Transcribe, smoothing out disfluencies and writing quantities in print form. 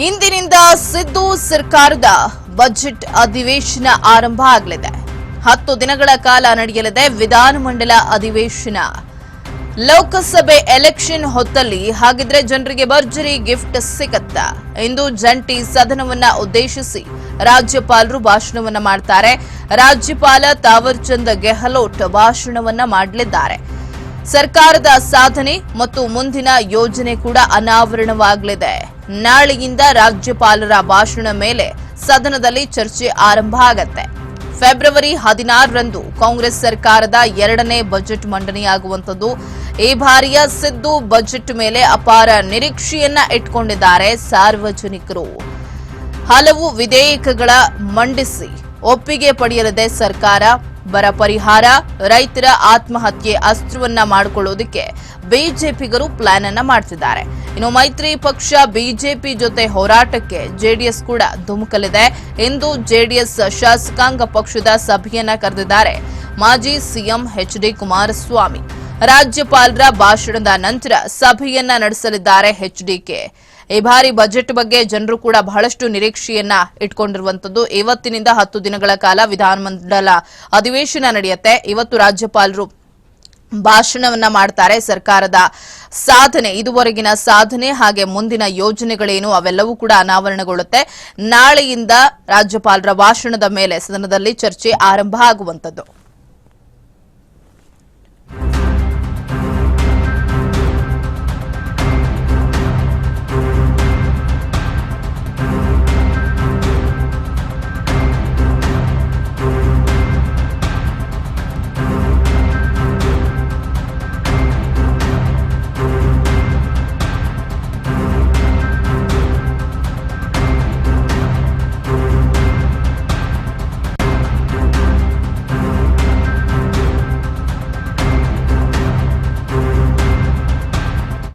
ಇಂದಿನಿಂದ ಸಿದ್ದು ಸರ್ಕಾರದ ಬಜೆಟ್ ಅಧಿವೇಶನ ಆರಂಭ ಆಗಲಿದೆ. 10 ದಿನಗಳ ಕಾಲ ನಡೆಯಲಿದೆ ವಿಧಾನಮಂಡಲ ಅಧಿವೇಶನ. ಲೋಕಸಭೆ ಎಲೆಕ್ಷನ್ ಹೊತ್ತಲ್ಲಿ ಹಾಗಿದ್ರೆ ಜನರಿಗೆ ಭರ್ಜರಿ ಗಿಫ್ಟ್ ಸಿಗುತ್ತಾ? ಇಂದು ಜಂಟಿ ಸದನವನ್ನ ಉದ್ದೇಶಿಸಿ ರಾಜ್ಯಪಾಲರು ಭಾಷಣವನ್ನ ಮಾಡ್ತಾರೆ. ರಾಜ್ಯಪಾಲ ತಾವರ್ ಚಂದ್ ಗೆಹ್ಲೋಟ್ ಭಾಷಣವನ್ನ ಮಾಡಲಿದ್ದಾರೆ. ಸರ್ಕಾರದ ಸಾಧನೆ ಮತ್ತು ಮುಂದಿನ ಯೋಜನೆ ಕೂಡ ಅನಾವರಣವಾಗಲಿದೆ. ನಾಳೆಯಿಂದ ರಾಜ್ಯಪಾಲರ ಭಾಷಣ ಮೇಲೆ ಸದನದಲ್ಲಿ ಚರ್ಚೆ ಆರಂಭ ಆಗತ್ತೆ. ಫೆಬ್ರವರಿ 16ರಂದು ಕಾಂಗ್ರೆಸ್ ಸರ್ಕಾರದ 2ನೇ ಬಜೆಟ್ ಮಂಡನೆಯಾಗುವಂತದ್ದು. ಈ ಬಾರಿಯ ಸಿದ್ದು ಬಜೆಟ್ ಮೇಲೆ ಅಪಾರ ನಿರೀಕ್ಷೆಯನ್ನ ಇಟ್ಕೊಂಡಿದ್ದಾರೆ ಸಾರ್ವಜನಿಕರು. ಹಲವು ವಿಧೇಯಕಗಳ ಮಂಡಿಸಿ ಒಪ್ಪಿಗೆ ಪಡೆಯಲಿದೆ ಸರ್ಕಾರ. ಬರ ಪರಿಹಾರ, ರೈತರ ಆತ್ಮಹತ್ಯೆ ಅಸ್ತ್ರವನ್ನ ಮಾಡಿಕೊಳ್ಳೋದಕ್ಕೆ ಬಿಜೆಪಿಗರು ಪ್ಲಾನ್ ಅನ್ನ ಮಾಡ್ತಿದ್ದಾರೆ. ಇನ್ನು ಮೈತ್ರಿ ಪಕ್ಷ ಬಿಜೆಪಿ ಜೊತೆ ಹೋರಾಟಕ್ಕೆ ಜೆಡಿಎಸ್ ಕೂಡ ಧುಮುಕಲಿದೆ. ಇಂದು ಜೆಡಿಎಸ್ ಶಾಸಕಾಂಗ ಪಕ್ಷದ ಸಭೆಯನ್ನ ಕರೆದಿದ್ದಾರೆ ಮಾಜಿ ಸಿಎಂ ಎಚ್.ಡಿ. ಕುಮಾರಸ್ವಾಮಿ. ರಾಜ್ಯಪಾಲರ ಭಾಷಣದ ನಂತರ ಸಭೆಯನ್ನ ನಡೆಸಲಿದ್ದಾರೆ ಎಚ್ಡಿಕೆ. ಈ ಬಾರಿ ಬಜೆಟ್ ಬಗ್ಗೆ ಜನರು ಕೂಡ ಬಹಳಷ್ಟು ನಿರೀಕ್ಷೆಯನ್ನ ಇಟ್ಕೊಂಡಿರುವಂತದ್ದು. ಇವತ್ತಿನಿಂದ 10 ದಿನಗಳ ಕಾಲ ವಿಧಾನಮಂಡಲ ಅಧಿವೇಶನ ನಡೆಯುತ್ತೆ. ಇವತ್ತು ರಾಜ್ಯಪಾಲರು ಭಾಷಣವನ್ನ ಮಾಡ್ತಾರೆ. ಸರ್ಕಾರದ ಸಾಧನೆ, ಇದುವರೆಗಿನ ಸಾಧನೆ ಹಾಗೆ ಮುಂದಿನ ಯೋಜನೆಗಳೇನು ಅವೆಲ್ಲವೂ ಕೂಡ ಅನಾವರಣಗೊಳ್ಳುತ್ತೆ. ನಾಳೆಯಿಂದ ರಾಜ್ಯಪಾಲರ ಭಾಷಣದ ಮೇಲೆ ಸದನದಲ್ಲಿ ಚರ್ಚೆ ಆರಂಭ ಆಗುವಂತದ್ದು.